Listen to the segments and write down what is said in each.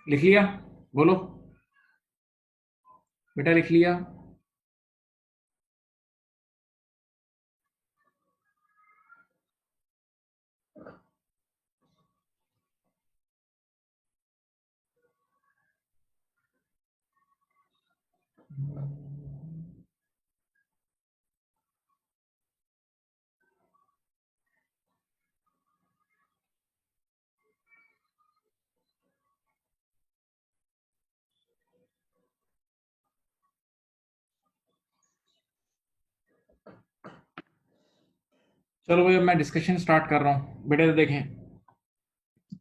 लिख लिया? बोलो बेटा, लिख लिया? चलो भाई, अब मैं डिस्कशन स्टार्ट कर रहा हूँ बेटे। तो देखें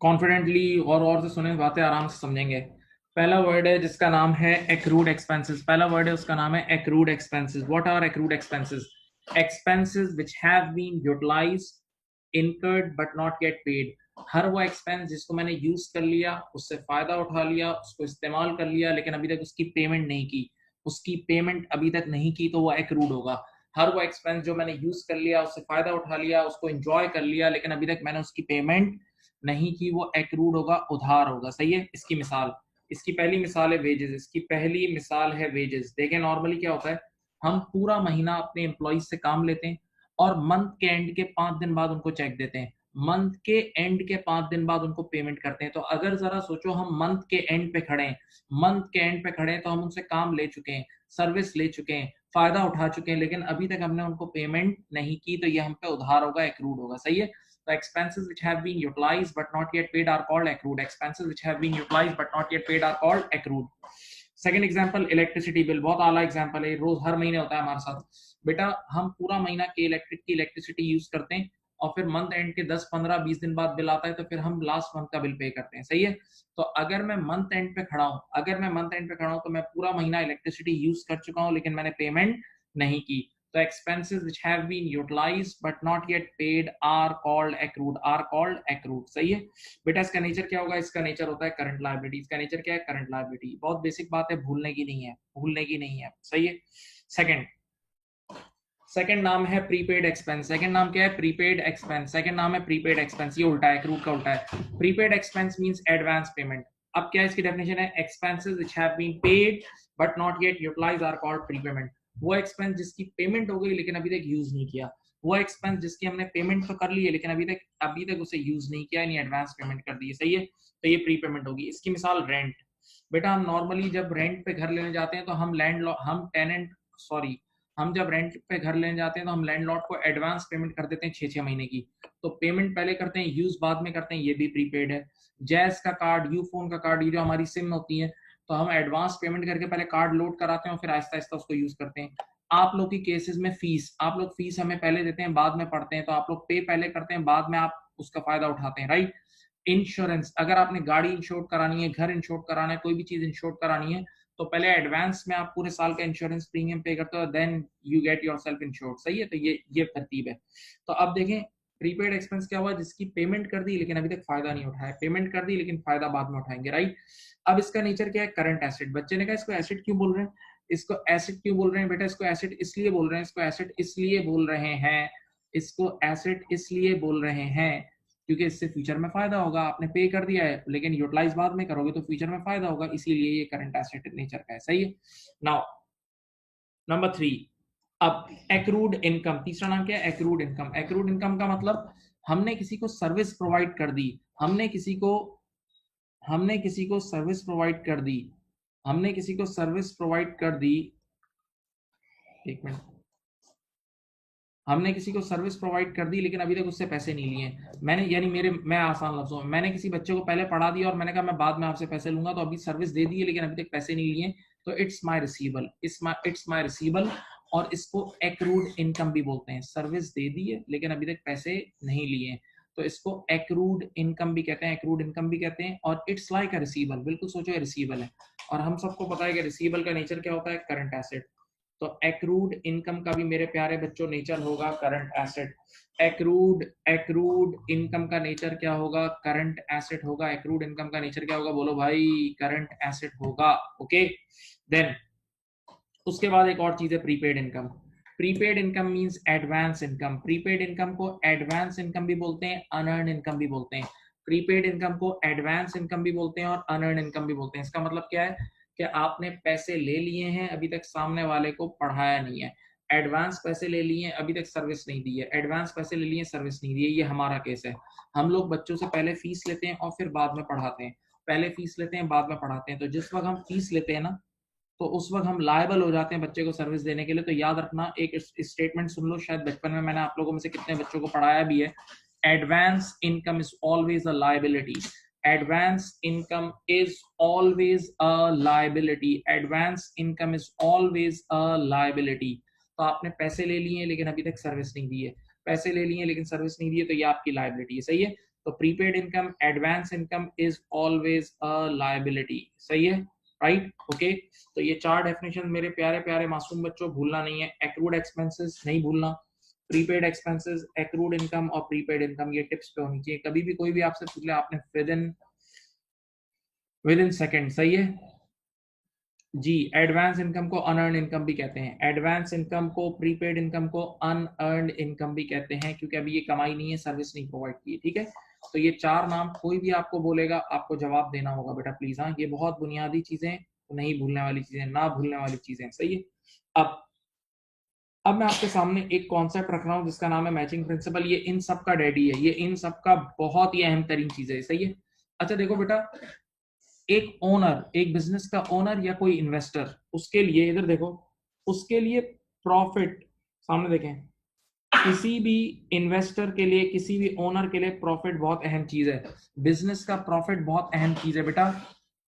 कॉन्फिडेंटली, और से सुने, बातें आराम से समझेंगे। पहला वर्ड है जिसका नाम है एक्रूड एक्सपेंसेस। पहला वर्ड है उसका नाम है accrued expenses. What are accrued expenses? Expenses which have been utilized, incurred but not yet paid. हर वो एक्सपेंस जिसको मैंने यूज कर लिया, उससे फायदा उठा लिया, उसको इस्तेमाल कर लिया, लेकिन अभी तक उसकी पेमेंट नहीं की, उसकी पेमेंट अभी तक नहीं की, तो वो एक्रूड होगा। हर वो एक्सपेंस जो मैंने यूज कर लिया, उससे फायदा उठा लिया, उसको एंजॉय कर लिया, लेकिन अभी तक मैंने उसकी पेमेंट नहीं की, वो एक्रूड होगा, उधार होगा। सही है? इसकी मिसाल, इसकी पहली मिसाल है वेजेस। इसकी पहली मिसाल है वेजेस। देखें नॉर्मली क्या होता है, हम पूरा महीना अपने एम्प्लॉइज से काम लेते हैं और मंथ के एंड के 5 दिन बाद उनको चेक देते हैं। मंथ के एंड के 5 दिन बाद उनको पेमेंट करते हैं। तो अगर जरा सोचो, हम मंथ के एंड पे खड़े हैं, मंथ के एंड पे खड़े हैं, तो हम उनसे काम ले चुके हैं, सर्विस ले चुके हैं, फायदा उठा चुके हैं, लेकिन अभी तक हमने उनको पेमेंट नहीं की, तो ये हम पे उधार होगा, एक्रूड होगा। सही है? The expenses which have been utilized but not yet paid are called accrued. Expenses which have been utilized but not yet paid are called accrued. Second example, electricity bill. बहुत आला एग्जांपल है, रोज हर महीने होता है हमारे साथ। बेटा हम पूरा महीना के इलेक्ट्रिसिटी यूज करते हैं, और फिर मंथ एंड के 10 15 20 दिन बाद बिल आता है, तो फिर हम लास्ट मंथ का बिल पे करते हैं। सही है? तो अगर मैं मंथ एंड पे खड़ा हूं, तो मैं पूरा महीना इलेक्ट्रिसिटी यूज कर चुका हूं, लेकिन मैंने पेमेंट नहीं की। तो expenses which have been utilized but not yet paid are called accrued, are called accrued। सही है? बेटा इसका नेचर क्या होगा? इसका नेचर होता है करंट लायबिलिटी। इसका नेचर क्या है? Current liability. बहुत बेसिक बात है, भूलने की नहीं है, भूलने की नहीं है। सही है? सेकंड, सेकंड नाम है प्रीपेड एक्सपेंस। सेकंड नाम क्या है? Prepaid expense. सेकंड नाम है प्रीपेड एक्सपेंस। ये उल्टा है, एक्रूड का उल्टा है। Prepaid expense means advance payment. अब क्या इसकी डेफिनेशन है? Expenses which have been paid but not yet utilised are called prepayment. वो एक्सपेंस जिसकी पेमेंट हो गई लेकिन अभी तक यूज नहीं किया, वो एक्सपेंस जिसकी हमने पेमेंट तो कर ली है लेकिन अभी तक उसे यूज नहीं किया, यानी एडवांस पेमेंट कर दी है। सही है? तो ये प्रीपेमेंट होगी। इसकी मिसाल रेंट। बेटा हम नॉर्मली जब रेंट पे घर लेने जाते हैं, तो हम टेनेंट, सॉरी, हम जब रेंट पे घर लेने जाते हैं, तो हम लैंडलॉर्ड को एडवांस पेमेंट कर देते हैं 6-6 महीने की। तो पेमेंट पहले करते हैं, यूज बाद में करते हैं, ये भी प्रीपेड है। जैस का कार्ड, यू फोन का कार्ड, ये जो हमारी सिम होती है, तो हम एडवांस पेमेंट करके पहले कार्ड लोड कराते हैं और फिर आहिस्ता आहिस्ता उसको यूज करते हैं। आप लोग की केसेस में फीस, आप लोग फीस हमें पहले देते हैं, बाद में पढ़ते हैं, तो आप लोग पे पहले करते हैं, बाद में आप उसका फायदा उठाते हैं। राइट? इंश्योरेंस, अगर आपने गाड़ी इंश्योर करानी है, घर इंश्योर कराना है, कोई भी चीज इंश्योर करानी है, तो पहले एडवांस में आप पूरे साल का इंश्योरेंस प्रीमियम पे करते हो, then you get yourself insured. सही है? तो ये तरतीब है। तो अब देखें, प्रीपेड एक्सपेंस क्या हुआ? जिसकी पेमेंट कर दी लेकिन अभी तक फायदा नहीं उठाया, पेमेंट कर दी लेकिन फायदा बाद में उठाएंगे। राइट? अब इसका नेचर क्या है? Current asset. बच्चे ने कहा इसको एसेट क्यों बोल रहे हैं? इसको एसेट क्यों बोल रहे हैं बेटा? इसको एसेट इसलिए बोल रहे हैं, इसको एसेट इसलिए बोल रहे हैं, इसको एसेट इसलिए बोल रहे हैं क्योंकि इससे फ्यूचर में फायदा होगा। आपने पे कर दिया है लेकिन यूटिलाइज बाद में करोगे, तो फ्यूचर में फायदा होगा, इसीलिए ये करंट एसेट नेचर का है। सही है? नाउ नंबर 3, अब एक्रूड इनकम। तीसरा नाम क्या है? Accrued income. एक्रूड इनकम का मतलब, हमने किसी को सर्विस प्रोवाइड कर दी, हमने किसी को सर्विस प्रोवाइड कर दी, हमने किसी को सर्विस प्रोवाइड कर दी, एक मिनट, हमने किसी को सर्विस प्रोवाइड कर दी लेकिन अभी तक उससे पैसे नहीं लिए। मैंने, यानी मैं आसान लफ्जों में, मैंने किसी बच्चे को पहले पढ़ा दिया और मैंने कहा मैं बाद में आपसे पैसे लूंगा, तो अभी सर्विस दे दी है लेकिन अभी तक पैसे नहीं लिए, तो इट्स माय रिसीवल, इट्स माय रिसीवल। और इसको एक्रूड इनकम भी बोलते हैं। सर्विस दे दी है लेकिन अभी तक पैसे नहीं लिए, तो इसको एक्रूड इनकम भी कहते हैं, एक्रूड इनकम भी कहते हैं। और इट्स लाइक अ रिसीवल, बिल्कुल सोचो रिसीवल है, और हम सबको पता है कि रिसीवल का नेचर क्या होता है? Current asset. तो एक्रूड इनकम का भी मेरे प्यारे बच्चों नेचर होगा करंट एसेट। एक्रूड इनकम का नेचर क्या होगा? करंट एसेट होगा। एक्रूड इनकम का नेचर क्या होगा? बोलो भाई, करंट एसेट होगा। ओके, देन उसके बाद एक और चीज है prepaid income. Prepaid income means advance income. Prepaid income को एडवांस इनकम भी बोलते हैं, अनअर्न इनकम भी बोलते हैं। प्रीपेड इनकम को एडवांस इनकम भी बोलते हैं और अनअर्न्ड इनकम भी बोलते हैं। इसका मतलब क्या है कि आपने पैसे ले लिए हैं, अभी तक सामने वाले को पढ़ाया नहीं है। एडवांस पैसे ले लिए, अभी तक सर्विस नहीं दी है। एडवांस पैसे ले लिए, सर्विस नहीं दी है। ये हमारा केस है। हम लोग बच्चों से पहले फीस लेते हैं और फिर बाद में पढ़ाते हैं। पहले फीस लेते हैं, बाद में पढ़ाते हैं। तो जिस वक्त हम फीस लेते हैं ना, तो उस वक्त हम लायबल हो जाते हैं बच्चे को सर्विस देने के लिए। तो याद रखना, एक स्टेटमेंट सुन लो, शायद बचपन में मैंने आप लोगों में से कितने बच्चों को पढ़ाया भी है। Advance income is always a liability. Advance income is always a liability. Advance income is always a liability. तो आपने पैसे ले लिए लेकिन अभी तक सर्विस नहीं दी है, पैसे ले लिए लेकिन सर्विस नहीं दी है, तो ये आपकी लायबिलिटी है। सही है। तो prepaid income, advance income is always a liability. सही है, राइट, ओके। तो ये चार डेफिनेशन मेरे प्यारे प्यारे मासूम बच्चों भूलना नहीं है। एक्रूड एक्सपेंसेस नहीं भूलना, प्रीपेड एक्सपेंसेस, एक्रूड इनकम और प्रीपेड इनकम, ये टिप्स पे होनी चाहिए। कभी भी कोई भी आपसे पूछ ले, आपने विद इन सेकेंड। सही है जी। एडवांस इनकम को अनअर्न्ड इनकम भी कहते हैं। एडवांस इनकम को, प्रीपेड इनकम को अनअर्न्ड इनकम भी कहते हैं, क्योंकि अभी ये कमाई नहीं है, सर्विस नहीं प्रोवाइड की। ठीक है। तो ये चार नाम कोई भी आपको बोलेगा, आपको जवाब देना होगा बेटा प्लीज। हाँ, ये बहुत बुनियादी चीजें, नहीं भूलने वाली चीजें, ना भूलने वाली चीजें। सही है। अब मैं आपके सामने एक कॉन्सेप्ट रख रहा हूं जिसका नाम है मैचिंग प्रिंसिपल। ये इन सब का डैडी है, ये इन सब का बहुत ही अहम तरीन चीज है। सही है। अच्छा देखो बेटा, एक ओनर, एक बिजनेस का ओनर या कोई इन्वेस्टर, उसके लिए इधर देखो, उसके लिए प्रॉफिट, सामने देखें, किसी भी इन्वेस्टर के लिए, किसी भी ओनर के लिए प्रॉफिट बहुत अहम चीज है। बिजनेस का प्रॉफिट बहुत अहम चीज है बेटा।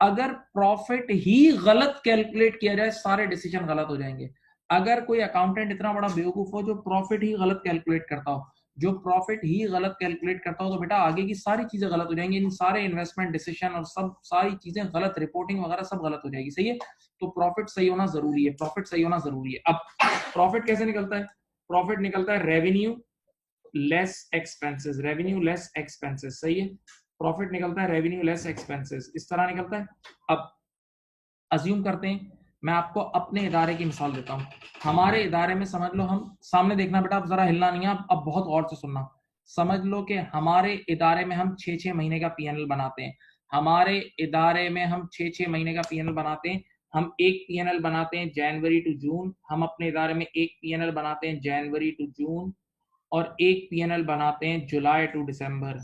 अगर प्रॉफिट ही गलत कैलकुलेट किया जाए, सारे डिसीजन गलत हो जाएंगे। अगर कोई अकाउंटेंट इतना बड़ा बेवकूफ हो जो प्रॉफिट ही गलत कैलकुलेट करता हो, जो प्रॉफिट ही गलत कैलकुलेट करता हो, तो बेटा आगे की सारी चीजें गलत हो जाएंगी। इन सारे इन्वेस्टमेंट डिसीजन और सब सारी चीजें गलत, रिपोर्टिंग वगैरह सब गलत हो जाएगी। सही है। तो प्रॉफिट सही होना जरूरी है, प्रॉफिट सही होना जरूरी है। अब प्रॉफिट कैसे निकलता है? प्रॉफिट निकलता है revenue less expenses, revenue less expenses. सही है। प्रॉफिट निकलता है रेवेन्यू लेस एक्सपेंसेस, इस तरह निकलता है। अब अज्यूम करते हैं, मैं आपको अपने इदारे की मिसाल देता हूं। हमारे इदारे में समझ लो, हम सामने देखना बेटा, आप जरा हिलना नहीं है, अब बहुत गौर से सुनना। समझ लो कि हमारे इदारे में हम 6-6 महीने का पीएनएल बनाते हैं। हमारे इदारे में हम 6-6 महीने का पीएनएल बनाते हैं। हम एक पीएनएल बनाते हैं जनवरी टू जून, हम अपने इदारे में एक पीएनएल बनाते हैं जनवरी टू जून, और एक पीएनएल बनाते हैं जुलाई टू दिसंबर।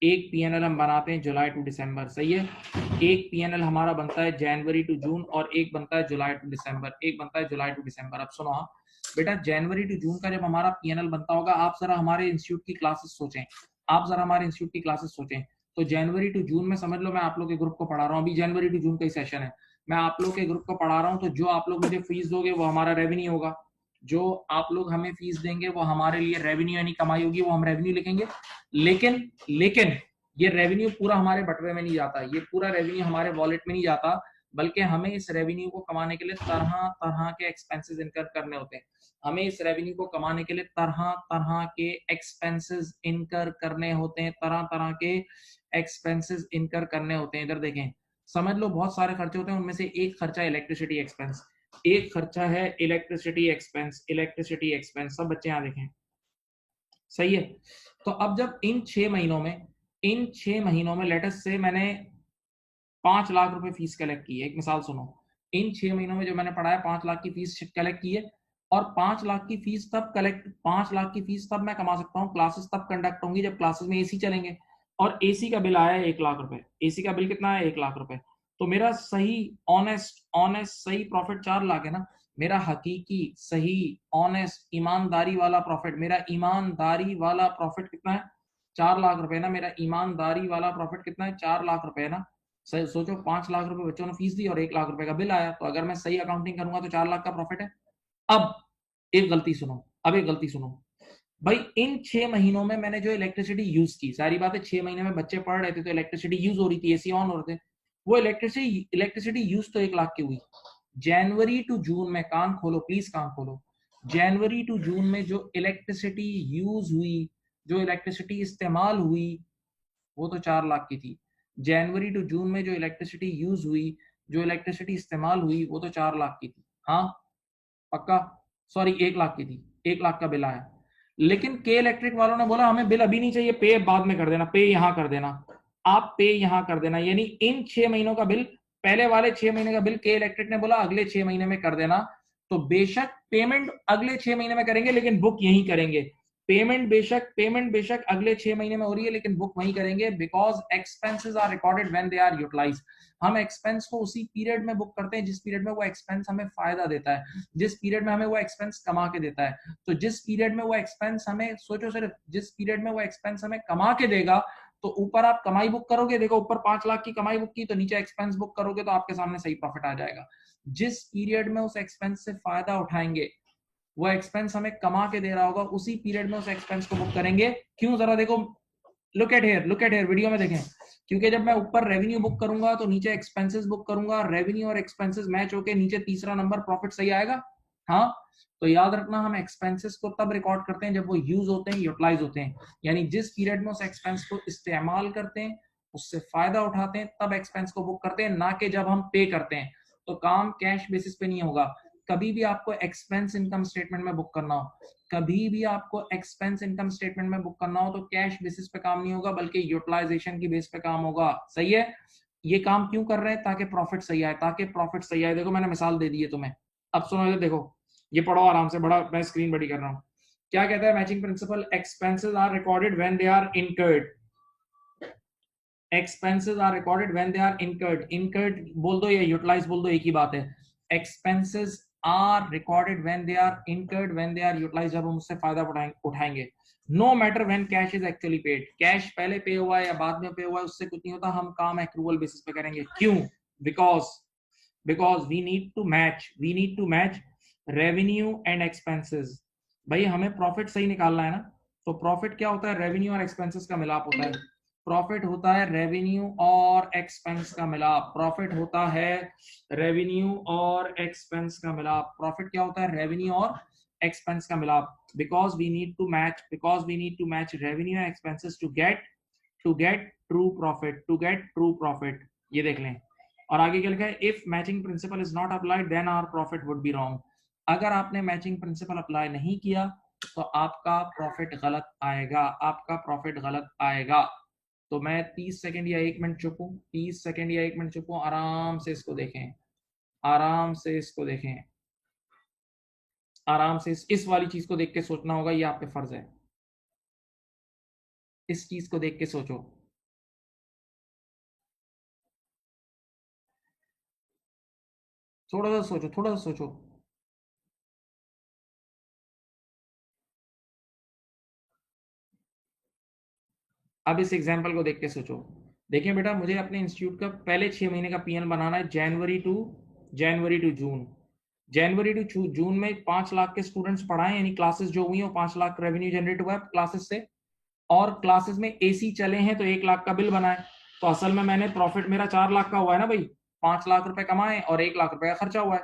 एक पीएनएल हम बनाते हैं जुलाई टू दिसंबर। सही है। एक पीएनएल हमारा बनता है जनवरी टू जून और एक बनता है जुलाई टू दिसंबर, एक बनता है जुलाई टू दिसंबर। अब सुनो, हाँ बेटा, जनवरी टू जून का जब हमारा पीएनएल बनता होगा, आप जरा हमारे इंस्टीट्यूट की क्लासेस सोचें, आप जरा हमारे इंस्टीट्यूट की क्लासेस सोचें। तो जनवरी टू जून में समझ लो मैं आप लोग के ग्रुप को पढ़ा रहा हूँ, अभी जनवरी टू जून का ही सेशन है, मैं आप लोग के ग्रुप को पढ़ा रहा हूँ। तो जो आप लोग मुझे फीस दोगे वो हमारा रेवेन्यू होगा, जो आप लोग हमें फीस देंगे वो हमारे लिए रेवेन्यू यानी कमाई होगी, वो हम रेवेन्यू लिखेंगे। लेकिन लेकिन ये रेवेन्यू पूरा हमारे बटवे में नहीं जाता, ये पूरा रेवेन्यू हमारे वॉलेट में नहीं जाता, बल्कि हमें इस रेवेन्यू को कमाने के लिए तरह तरह के एक्सपेंसेस इनकर करने होते हैं। हमें इस रेवेन्यू को कमाने के लिए तरह तरह के एक्सपेंसेस इनकर करने होते हैं, तरह तरह के एक्सपेंसेस इनकर करने होते हैं। इधर देखें, समझ लो बहुत सारे खर्चे होते हैं, उनमें से एक खर्चा इलेक्ट्रिसिटी एक्सपेंस, एक खर्चा है इलेक्ट्रिसिटी एक्सपेंस, इलेक्ट्रिसिटी एक्सपेंस। सब बच्चे यहाँ देखें, सही है। तो अब जब इन 6 महीनों में, इन 6 महीनों में लेटेस्ट से मैंने 5 लाख रुपए फीस कलेक्ट की है, एक मिसाल सुनो, इन 6 महीनों में जो मैंने पढ़ाया 5 लाख की फीस कलेक्ट की है। और 5 लाख की फीस तब कलेक्ट, 5 लाख की फीस तब मैं कमा सकता हूँ, क्लासेस तब कंडक्ट होंगी जब क्लासेस में एसी चलेंगे। और एसी का बिल आया है 1 लाख रुपए, एसी का बिल कितना है? 1 लाख रुपए। तो मेरा सही ऑनेस्ट ऑनेस्ट सही प्रॉफिट 4 लाख है ना। मेरा हकीकी सही ऑनेस्ट ईमानदारी वाला प्रॉफिट, मेरा ईमानदारी वाला प्रॉफिट कितना है? 4 लाख रुपए ना। मेरा ईमानदारी वाला प्रॉफिट कितना है? 4 लाख रुपए ना। सही सोचो, 5 लाख रुपए बच्चों ने फीस दी और 1 लाख रुपए का बिल आया, तो अगर मैं सही अकाउंटिंग करूंगा तो 4 लाख का प्रॉफिट है। अब एक गलती सुनो, अब एक गलती सुनो भाई, इन 6 महीनों में मैंने जो इलेक्ट्रिसिटी यूज की, सारी बात है 6 महीने में बच्चे पढ़ रहे थे तो इलेक्ट्रिसिटी यूज हो रही थी, एसी ऑन हो रहे थे, वो इलेक्ट्रिसिटी यूज तो 1 लाख की हुई। जनवरी टू जून में, कान खोलो प्लीज, कान खोलो, जनवरी टू जून में जो इलेक्ट्रिसिटी यूज हुई, जो इलेक्ट्रिसिटी इस्तेमाल हुई, वो तो 4 लाख की थी। जनवरी टू जून में जो इलेक्ट्रिसिटी यूज हुई, जो इलेक्ट्रिसिटी इस्तेमाल हुई, वो तो 4 लाख की थी। हाँ पक्का, सॉरी 1 लाख की थी, 1 लाख का बिल आया। लेकिन के इलेक्ट्रिक वालों ने बोला हमें बिल अभी नहीं चाहिए, पे बाद में कर देना, पे यहां कर देना, आप पे यहां कर देना, यानी इन 6 महीनों का बिल, पहले वाले 6 महीने का बिल के इलेक्ट्रिक ने बोला अगले 6 महीने में कर देना। तो बेशक पेमेंट अगले 6 महीने में करेंगे लेकिन बुक यही करेंगे। पेमेंट बेशक अगले 6 महीने में हो रही है लेकिन बुक वही करेंगे, because expenses are recorded when they are utilise. हम एक्सपेंस को उसी पीरियड में बुक करते हैं जिस पीरियड में वो एक्सपेंस हमें फायदा देता है, जिस पीरियड में हमें वो एक्सपेंस कमा के देता है। तो जिस पीरियड में वो एक्सपेंस हमें, सोचो सिर्फ, जिस पीरियड में वो एक्सपेंस हमें कमा के देगा, तो ऊपर आप कमाई बुक करोगे, देखो ऊपर 5 लाख की कमाई बुक की, तो नीचे एक्सपेंस बुक करोगे तो आपके सामने सही प्रॉफिट आ जाएगा। जिस पीरियड में उस एक्सपेंस से फायदा उठाएंगे, वो एक्सपेंस हमें कमा के दे रहा होगा, उसी पीरियड में उस एक्सपेंस को बुक करेंगे। क्यों, जरा देखो, लुक एट हेयर, वीडियो में देखें। क्योंकि जब मैं ऊपर रेवेन्यू बुक करूंगा तो नीचे एक्सपेंसेस बुक करूंगा, रेवेन्यू और एक्सपेंसेस मैच होके नीचे तीसरा नंबर प्रॉफिट सही आएगा। हाँ, तो याद रखना, हम एक्सपेंसेस को तब रिकॉर्ड करते हैं जब वो यूज होते हैं, यूटिलाइज होते हैं, यानी जिस पीरियड में उस एक्सपेंस को इस्तेमाल करते हैं, उससे फायदा उठाते हैं, तब एक्सपेंस को बुक करते हैं, ना कि जब हम पे करते हैं। तो काम कैश बेसिस पे नहीं होगा। कभी भी आपको एक्सपेंस इनकम स्टेटमेंट में बुक करना हो, कभी भी आपको एक्सपेंस इनकम स्टेटमेंट में बुक करना हो, तो कैश बेसिस पे काम नहीं होगा बल्कि यूटिलाइजेशन की बेस पे काम होगा। सही है। ये काम क्यों कर रहे हैं? ताकि प्रॉफिट सही आए, ताकि प्रॉफिट सही आए। देखो मैंने मिसाल दे दी है तुम्हें, अब सुनो इधर देखो, ये पढ़ो आराम से, बड़ा मैं स्क्रीन बड़ी कर रहा हूँ। क्या कहता है matching principle? Expenses are recorded when they are incurred. Expenses are recorded when they are incurred. Incurred बोल दो या यूटिलाइज बोल दो, एक ही बात है। Expenses are recorded when they are incurred, when they are utilise, जब हम उससे फायदा उठाएंगे। No matter when cash is actually paid, cash पहले पे हुआ है या बाद में पे हुआ है उससे कुछ नहीं होता, हम काम एक्रूअल बेसिस पे करेंगे। क्यों? Because we need to match revenue and expenses. भाई हमें प्रॉफिट सही निकालना है ना, तो प्रॉफिट क्या होता है? रेवेन्यू और एक्सपेंसेस का मिलाप होता है। प्रॉफिट होता है रेवेन्यू और एक्सपेंस का मिलाप। प्रॉफिट होता है रेवेन्यू और एक्सपेंस का मिलाप। प्रॉफिट क्या होता है? रेवेन्यू और एक्सपेंस का मिलाप। Because we need to match revenue and expenses to get true profit. ये देख लें। और आगे क्या लिखा है? If matching principle is not applied then our profit would be wrong. अगर आपने मैचिंग प्रिंसिपल अप्लाई नहीं किया तो आपका प्रॉफिट गलत आएगा, आपका प्रॉफिट गलत आएगा। तो मैं 30 सेकंड या 1 मिनट चुप हूं, 30 सेकंड या 1 मिनट चुप हूं, आराम से इसको देखें, आराम से इसको देखें, आराम से इस वाली चीज को देख के सोचना होगा, ये आप पे फर्ज है। इस चीज को देख के सोचो। थोड़ा सा सोचो, थोड़ा सा सोचो। अब इस एग्जाम्पल को देख के सोचो। देखिए बेटा, मुझे अपने इंस्टीट्यूट का पहले 6 महीने का पीएल बनाना है, जनवरी to June. January to June में 5 लाख के स्टूडेंट्स पढ़ाए, यानी क्लासेस जो हुई है वो 5 लाख रेवेन्यू जनरेट हुआ है क्लासेस से, और क्लासेस में एसी चले हैं तो 1 लाख का बिल बना है। तो असल में मैंने प्रॉफिट मेरा 4 लाख का हुआ है ना भाई, 5 लाख रुपए कमाए और 1 लाख रुपए का खर्चा हुआ है।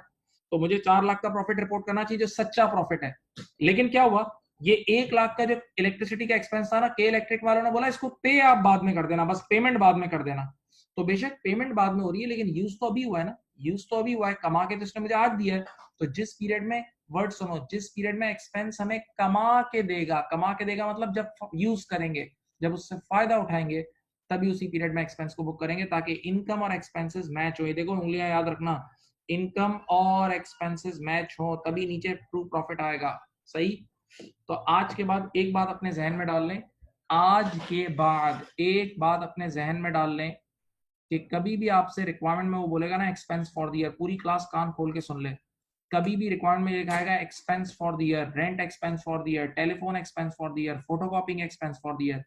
तो मुझे 4 लाख का प्रॉफिट रिपोर्ट करना चाहिए जो सच्चा प्रॉफिट है। लेकिन क्या हुआ, ये 1 लाख का जो इलेक्ट्रिसिटी का एक्सपेंस था ना, के इलेक्ट्रिक वालों ने बोला इसको पे आप बाद में कर देना, बस पेमेंट बाद में कर देना। तो बेशक पेमेंट बाद में हो रही है लेकिन यूज तो अभी हुआ है ना, यूज तो अभी हुआ है, कमा के तो इसने मुझे आज दिया है। तो जिस पीरियड में, वर्ड सुनो, जिस पीरियड में एक्सपेंस हमें कमा के देगा मतलब जब यूज करेंगे, जब उससे फायदा उठाएंगे, तभी उसी पीरियड में एक्सपेंस को बुक करेंगे, ताकि इनकम और एक्सपेंसेस मैच हो। देखो उंगलियां याद रखना, इनकम और एक्सपेंसेस मैच हो तभी नीचे ट्रू प्रॉफिट आएगा। सही। तो आज के बाद एक बात अपने जहन में डाल लें, आज के बाद एक बात अपने जहन में डाल लें कि कभी भी आपसे रिक्वायरमेंट में वो बोलेगा ना एक्सपेंस फॉर द ईयर, पूरी क्लास कान खोल के सुन ले। कभी भी रिक्वायरमेंट में लिखाएगा expense for the year, rent expense for the year, telephone expense for the year, photocopying expense for the year.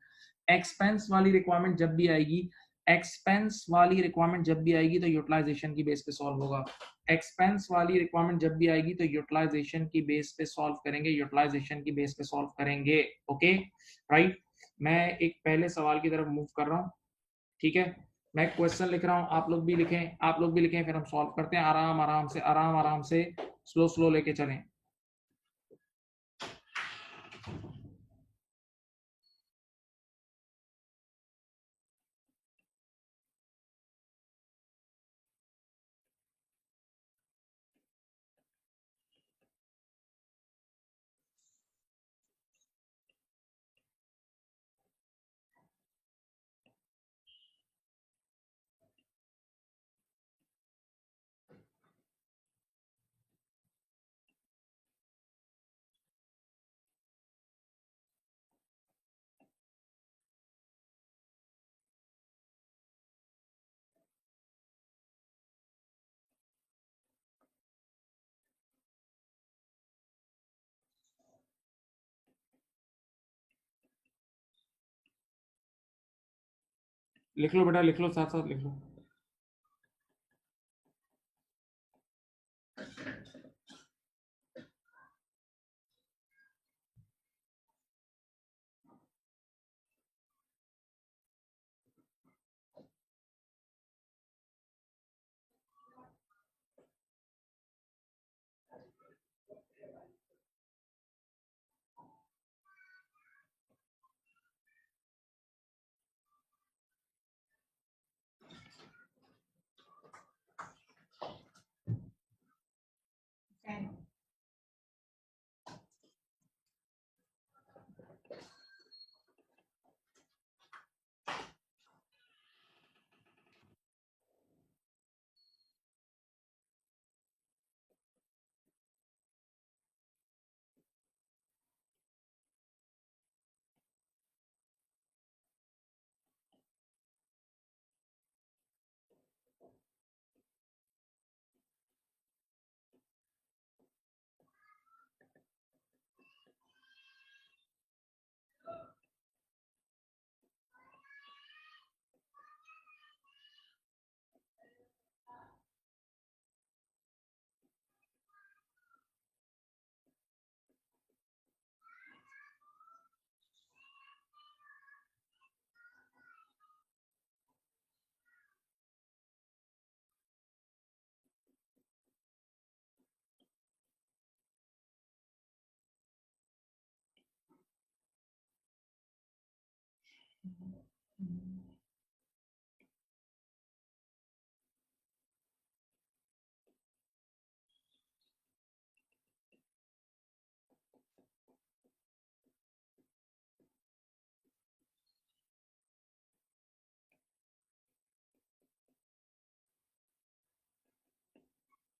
Expense वाली रिक्वायरमेंट जब भी आएगी, एक्सपेंस वाली रिक्वायरमेंट जब भी आएगी तो यूटिलाइजेशन की बेस पे सॉल्व होगा। एक्सपेंस वाली रिक्वायरमेंट जब भी आएगी तो यूटिलाइजेशन की बेस पे सॉल्व करेंगे, यूटिलाइजेशन की बेस पे सॉल्व करेंगे। Okay right. मैं एक पहले सवाल की तरफ मूव कर रहा हूँ, ठीक है। मैं क्वेश्चन लिख रहा हूँ, आप लोग भी लिखें, आप लोग भी लिखें, फिर हम सॉल्व करते हैं आराम आराम से, आराम आराम से, स्लो स्लो लेके चलें। लिख लो बेटा, लिख लो, साथ साथ लिख लो।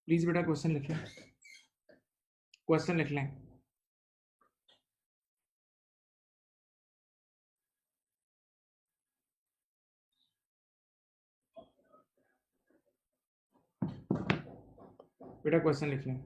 प्लीज बेटा क्वेश्चन लिख लें, क्वेश्चन लिख लें। बेटा क्वेश्चन लिख लें।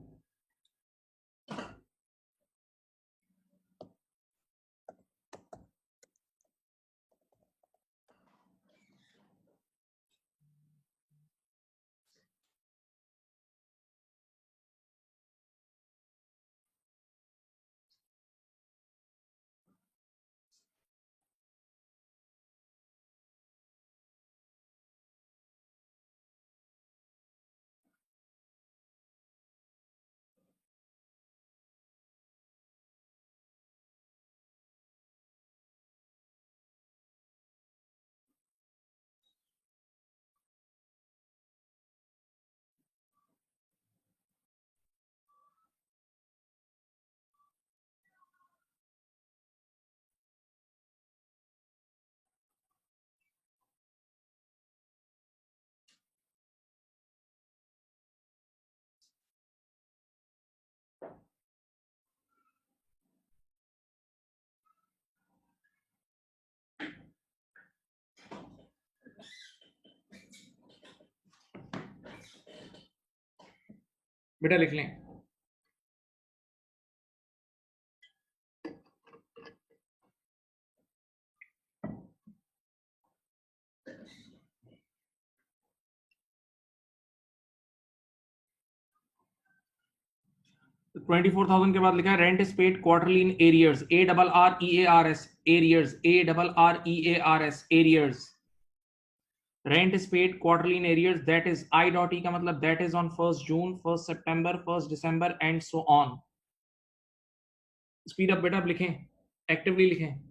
बेटा लिख लें। तो 24,000 के बाद लिखा है rent is paid quarterly in arrears, A double R E A R S, arrears, A double R E A R S, arrears. Rent is paid quarterly in arrears, that is I dot E का मतलब that is on 1st June, 1st September, 1st December and so on. Speed up बेटा, आप लिखें, actively लिखें।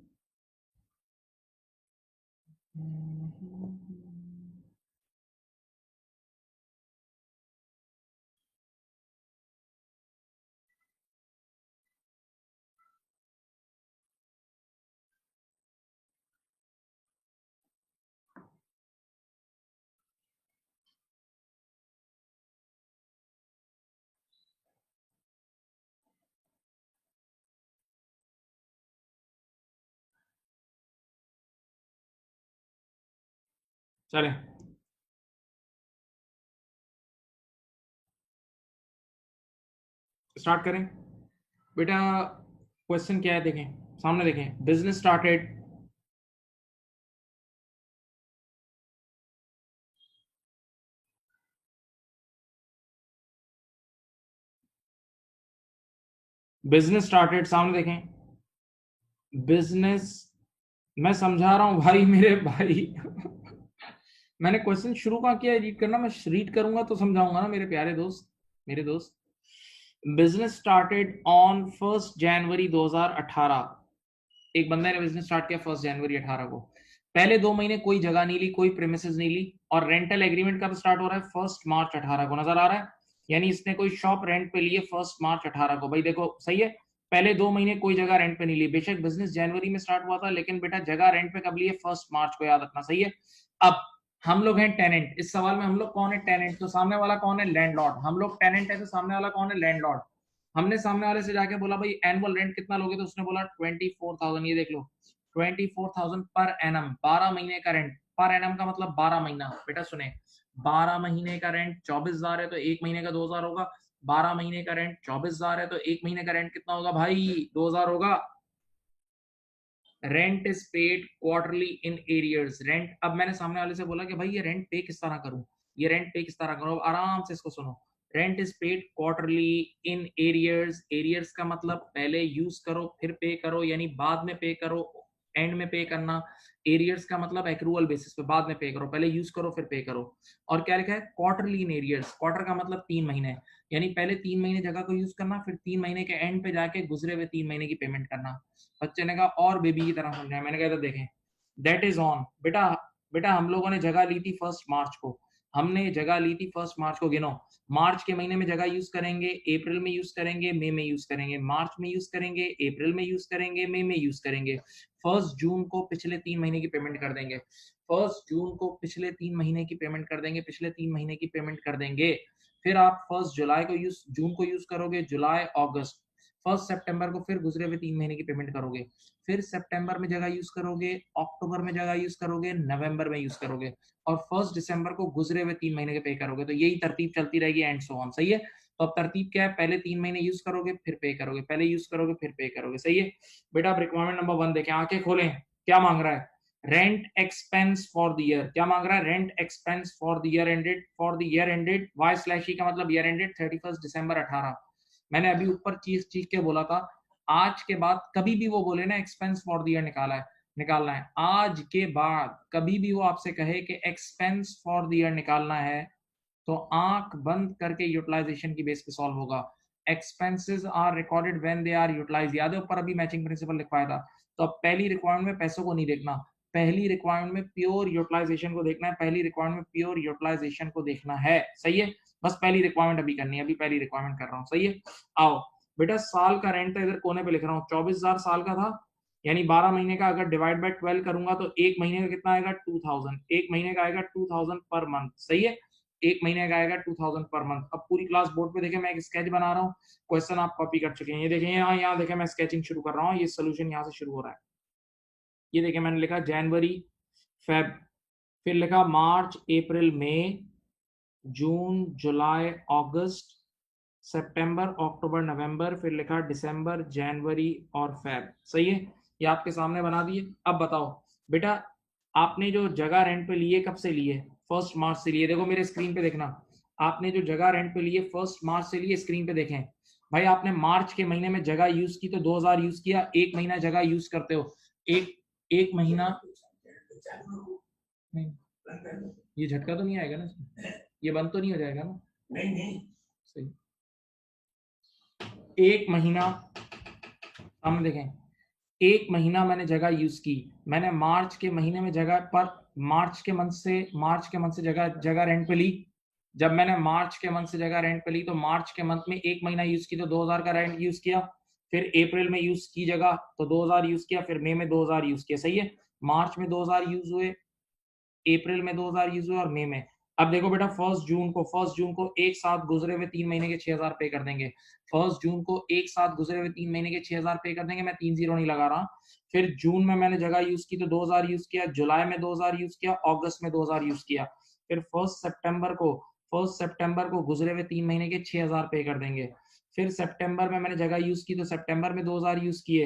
चलें, start करें। बेटा question क्या है देखें, सामने देखें। बिजनेस स्टार्टेड बिजनेस स्टार्टेड, सामने देखें बिजनेस, मैं समझा रहा हूं भाई मेरे भाई मैंने क्वेश्चन शुरू कहाँ किया है रीड करना, मैं रीड करूंगा तो समझाऊंगा ना मेरे प्यारे दोस्त, मेरे दोस्त। बिजनेस स्टार्टेड ऑन 1 जनवरी 2018, एक बंदे ने बिजनेस स्टार्ट किया 1 जनवरी 2018 को। पहले 2 महीने कोई जगह नहीं ली, कोई प्रेमिसेस नहीं ली, और रेंटल एग्रीमेंट कब स्टार्ट हो रहा है? 1 मार्च 2018 को, नजर आ रहा है? यानी इसने कोई शॉप रेंट पे लिए 1 मार्च 2018 को। भाई देखो सही है, पहले 2 महीने कोई जगह रेंट पे नहीं ली, बेशक बिजनेस जनवरी में स्टार्ट हुआ था, लेकिन बेटा जगह रेंट पे कब लिए? 1 मार्च को, याद रखना, सही है। अब हम लोग हैं टेनेंट, इस सवाल में हम लोग कौन है? टेनेंट। तो सामने वाला कौन है? लैंडलॉर्ड। हम लोग टेनेंट है तो सामने वाला कौन है? लैंडलॉर्ड। हमने सामने वाले से जाके बोला भाई एनुअल रेंट कितना लोगे, तो उसने बोला 24,000। ये देख लो 24,000 पर एनम, 12 महीने का रेंट। पर एनम का मतलब 12 महीना, बेटा सुने, 12 महीने का रेंट 24,000 है तो एक महीने का 2,000 होगा। 12 महीने का रेंट 24,000 है तो एक महीने का रेंट कितना होगा भाई? 2,000 होगा। Rent is paid quarterly in arrears. Rent, अब मैंने सामने वाले से बोला कि भाई ये रेंट पे किस तरह करूं, ये रेंट पे किस तरह करूं, आराम से इसको सुनो। Rent is paid quarterly in arrears. Arrears का मतलब पहले यूज करो फिर पे करो, यानी बाद में पे करो, एंड में पे करना। एरियर्स का मतलब एक्रूअल बेसिस पे, बाद में पे करो, पहले यूज करो फिर पे करो। और क्या लिखा है? Quarterly in arrears. क्वार्टर का मतलब 3 महीने, यानी पहले 3 महीने जगह को यूज करना, फिर 3 महीने के एंड पे जाके गुजरे हुए 3 महीने की पेमेंट करना। बच्चे ने कहा और बेबी की तरह समझाया। मैंने कहा था देखें, दैट इज ऑन बेटा। बेटा हम लोगों ने जगह ली थी 1 मार्च को, हमने जगह ली थी 1 मार्च को, गिनो। मार्च के महीने में जगह यूज करेंगे, अप्रैल में यूज करेंगे, मई में यूज करेंगे, मार्च में यूज करेंगे, अप्रैल में यूज करेंगे, मई में यूज करेंगे। 1 जून को पिछले 3 महीने की पेमेंट कर देंगे, 1 जून को पिछले 3 महीने की पेमेंट कर देंगे, पिछले 3 महीने की पेमेंट कर देंगे। फिर आप 1 जुलाई को यूज, जून को यूज करोगे, जुलाई अगस्त। 1 सितंबर को फिर गुजरे हुए 3 महीने की पेमेंट करोगे, फिर सितंबर में जगह यूज करोगे, अक्टूबर में जगह यूज करोगे, नवंबर में यूज करोगे, और 1 दिसंबर को गुजरे हुए 3 महीने के पे करोगे। तो यही तरतीब चलती रहेगी एंड सो ऑन, सही है। तो अब तरतीब क्या है? पहले 3 महीने यूज करोगे फिर पे करोगे, पहले यूज करोगे फिर पे करोगे, सही है। बेटा आप रिक्वायरमेंट नंबर 1 देखें, आंखें खोलें, क्या मांग रहा है? Rent expense for the year. क्या मांग रहा है? Rent expense for the year ended, for the year ended Y slash E का मतलब ईयर एंडेड 31 दिसंबर 18। मैंने अभी ऊपर चीज चीज के बोला था, आज के बाद कभी भी वो बोले ना एक्सपेंस फॉर द ईयर निकालना है, आज के बाद कभी भी वो आपसे कहे कि एक्सपेंस फॉर द ईयर निकालना है, तो आंख बंद करके यूटिलाइजेशन की बेस पे सॉल्व होगा। Expenses are recorded when they are utilised, याद है ऊपर अभी मैचिंग प्रिंसिपल लिखवाया था। तो अब पहली रिक्वायरमेंट में पैसों को नहीं देखना, पहली रिक्वायरमेंट में प्योर यूटिलाइजेशन को देखना है, पहली रिक्वायरमेंट में प्योर यूटिलाइजेशन को देखना है, सही है। बस पहली रिक्वायरमेंट अभी करनी है, अभी पहली रिक्वायरमेंट कर रहा हूँ, सही है। आओ बेटा, साल का रेंट तो इधर कोने पे लिख रहा हूँ, 24,000 साल का था, यानी 12 महीने का अगर डिवाइड बाय 12 करूंगा तो एक महीने का कितना आएगा? 2,000। एक महीने का आएगा 2,000 पर मंथ, सही है। एक महीने का आएगा 2,000 पर मंथ। अब पूरी क्लास बोर्ड पे देखें, मैं एक स्केच बना रहा हूँ, क्वेश्चन आप कॉपी कर चुके हैं। ये देखें यहाँ, यहाँ देखें, मैं स्केचिंग शुरू कर रहा हूँ, ये सोल्यूशन यहाँ से शुरू हो रहा है। ये देखें मैंने लिखा जनवरी फेब, फिर लिखा मार्च अप्रैल मई, जून जुलाई अगस्त, सितंबर अक्टूबर नवंबर, फिर लिखा दिसंबर जनवरी और फेब, सही है। ये आपके सामने बना दिए। अब बताओ बेटा, आपने जो जगह रेंट पे लिए कब से लिए? 1 मार्च से लिए। देखो मेरे स्क्रीन पे देखना, आपने जो जगह रेंट पे लिए 1 मार्च से लिए, स्क्रीन पे देखें। भाई आपने मार्च के महीने में जगह यूज की तो 2,000 यूज किया, एक महीना जगह यूज करते हो, एक एक महीना नहीं, ये झटका तो नहीं आएगा ना इसमें? ये बंद तो नहीं हो जाएगा ना? नहीं नहीं, सही। एक महीना, सामने देखें, एक महीना मैंने जगह यूज की, मैंने मार्च के महीने में जगह पर, मार्च के मंथ से जगह जगह रेंट पे ली। जब मैंने मार्च के मंथ से जगह रेंट पे ली तो मार्च के मंथ में एक महीना यूज की तो 2,000 का रेंट यूज किया, फिर अप्रैल में यूज की जगह तो 2,000 यूज किया, फिर मई में 2,000 यूज किया, सही है। मार्च में 2,000 यूज हुए, अप्रैल में 2,000 यूज हुए और मई में। अब देखो बेटा, 1 जून को एक साथ गुजरे हुए 3 महीने के 6,000 पे कर देंगे। 1 जून को एक साथ गुजरे हुए 3 महीने के 6,000 पे कर देंगे, मैं 3 0 नहीं लगा रहा। फिर जून में मैंने जगह यूज की तो 2,000 यूज किया, जुलाई में 2,000 यूज किया, अगस्त में 2,000 यूज किया। फिर फर्स्ट सितंबर को गुजरे हुए 3 महीने के 6,000 पे कर देंगे। फिर सितंबर में मैंने जगह यूज की तो सितंबर में 2,000 यूज किए,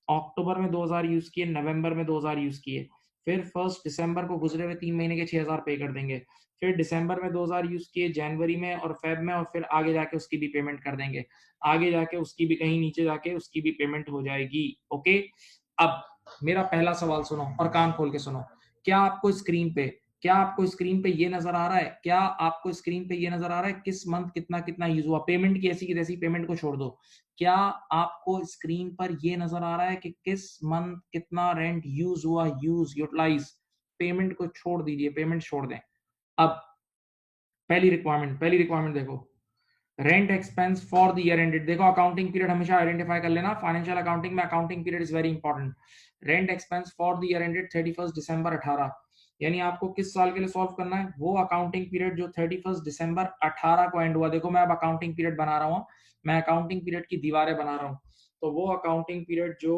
अक्टूबर में 2,000 यूज किए, नवंबर में 2,000 यूज किए। फिर 1 दिसंबर को गुजरे हुए 3 महीने के 6000 पे कर देंगे, फिर दिसंबर में 2000 यूज किए, जनवरी में और फेब में, और फिर आगे जाके उसकी भी पेमेंट कर देंगे, आगे जाके उसकी भी कहीं नीचे जाके उसकी भी पेमेंट हो जाएगी। ओके, अब मेरा पहला सवाल सुनो और कान खोल के सुनो। क्या आपको स्क्रीन पे ये नजर आ रहा है, क्या आपको स्क्रीन पे ये नजर आ रहा है किस मंथ कितना कितना यूज हुआ? पेमेंट की ऐसी की तैसी पेमेंट को छोड़ दो, क्या आपको स्क्रीन पर ये नजर आ रहा है कि किस मंथ कितना रेंट यूज हुआ, यूटिलाइज? पेमेंट को छोड़ दीजिए, पेमेंट छोड़ दें। अब पहली रिक्वायरमेंट देखो, rent expense for the year ended. देखो अकाउंटिंग पीरियड हमेशा आइडेंटिफाई कर लेना, फाइनेंशियल अकाउंटिंग में accounting period is very important. Rent expense for the year ended 31 दिसंबर 18, यानी आपको किस साल के लिए सॉल्व करना है? वो अकाउंटिंग पीरियड जो 31 दिसंबर 18 को एंड हुआ। देखो मैं अब अकाउंटिंग पीरियड बना रहा हूँ, मैं अकाउंटिंग पीरियड की दीवारें बना रहा हूँ, तो वो अकाउंटिंग पीरियड जो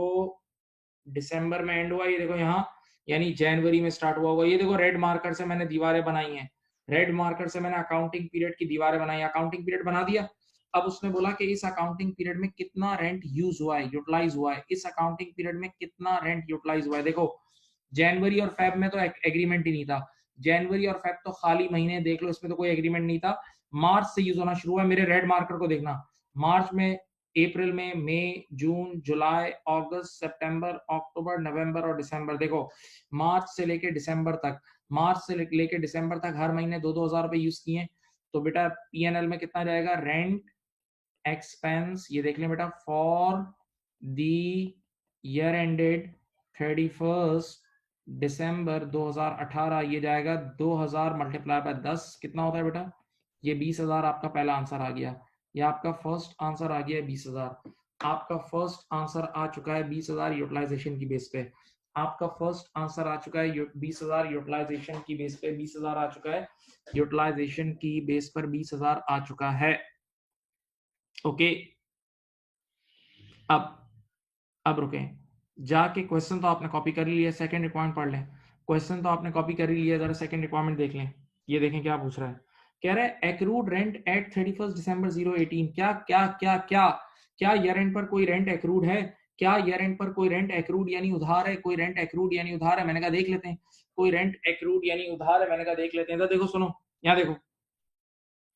दिसंबर में एंड हुआ, ये देखो यहाँ, यानी जनवरी में स्टार्ट हुआ होगा। ये देखो रेड मार्कर से मैंने दीवारें बनाई हैं, रेड मार्कर से मैंने अकाउंटिंग पीरियड की दीवारें बनाई, अकाउंटिंग पीरियड बना दिया। अब उसने बोला कि इस अकाउंटिंग पीरियड में कितना रेंट यूज हुआ है, यूटिलाइज हुआ है, इस अकाउंटिंग पीरियड में कितना रेंट यूटिलाइज हुआ है। देखो जनवरी और फेब में तो एग्रीमेंट ही नहीं था, जनवरी और फेब तो खाली महीने देख लो, इसमें तो कोई एग्रीमेंट नहीं था। मार्च से यूज होना शुरू हुआ, मेरे रेड मार्कर को देखना, मार्च में, अप्रैल में, मई, जून, जुलाई, अगस्त, सितंबर, अक्टूबर, नवंबर और दिसंबर। देखो मार्च से लेके दिसंबर तक, मार्च से लेके दिसंबर तक हर महीने 2-2 हजार रुपए यूज किए। तो बेटा पीएनएल में कितना जाएगा? रेंट एक्सपेंस, ये देख लें बेटा, फॉर दी ईयर एंडेड 31 दिसंबर 2018, ये जाएगा 2000 मल्टीप्लाई बाय 10, कितना होता है बेटा? ये 20,000 आपका पहला आंसर आ गया, ये आपका फर्स्ट आंसर आ गया है 20,000। आपका फर्स्ट आंसर आ चुका है 20,000 यूटिलाइजेशन की बेस पे, आपका फर्स्ट आंसर आ चुका है 20,000 यूटिलाइजेशन की बेस पे, 20,000 आ चुका है यूटिलाइजेशन की बेस पर, 20,000 आ चुका है। ओके, अब रुके, जाके क्वेश्चन तो आपने कॉपी कर लिया, सेकंड रिक्वायरमेंट पढ़ लें। क्वेश्चन तो आपने कॉपी कर ही लिया, जरा सेकंड रिक्वायरमेंट देख लें। ये देखें क्या पूछ रहा है, कह रहा है एक्रूड रेंट एट 31 दिसंबर 018। क्या क्या क्या क्या क्या ईयर एंड पर कोई रेंट एक्रूड है? क्या ईयर एंड पर कोई रेंट एक्रूड यानी उधार है? कोई रेंट एक्रूड यानी उधार है? मैंने कहा देख लेते हैं, कोई रेंट एक्रूड यानी उधार है, मैंने कहा देख लेते हैं। तो देखो सुनो, यहाँ देखो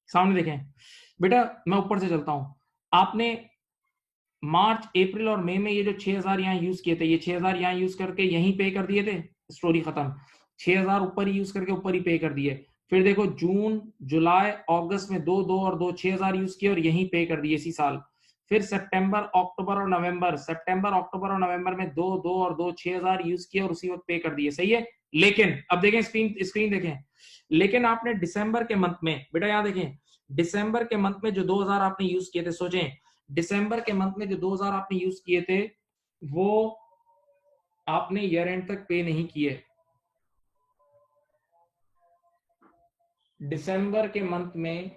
सामने देखें बेटा, मैं ऊपर से चलता हूं। आपने मार्च, अप्रैल और मई में ये जो 6000 यहाँ यूज किए थे, ये 6000 यहाँ यूज करके यहीं पे कर दिए थे, स्टोरी खत्म। 6000 ऊपर ही यूज करके ऊपर ही पे कर दिए। फिर देखो जून, जुलाई, अगस्त में 2 2 और 2 6000 यूज किए और यहीं पे कर दिए इसी साल। फिर सितंबर, अक्टूबर और नवंबर, सितंबर, अक्टूबर और नवंबर में 2 2 और 2 6000 यूज किए और उसी वक्त पे कर दिए, सही है। लेकिन अब देखें, स्क्रीन स्क्रीन देखें, लेकिन आपने दिसंबर के मंथ में, बेटा यहाँ देखें, दिसंबर के मंथ में जो 2000 आपने यूज किए थे, सोचें दिसंबर के मंथ में जो 2000 आपने यूज किए थे, वो आपने ईयर एंड तक पे नहीं किए। दिसंबर के मंथ में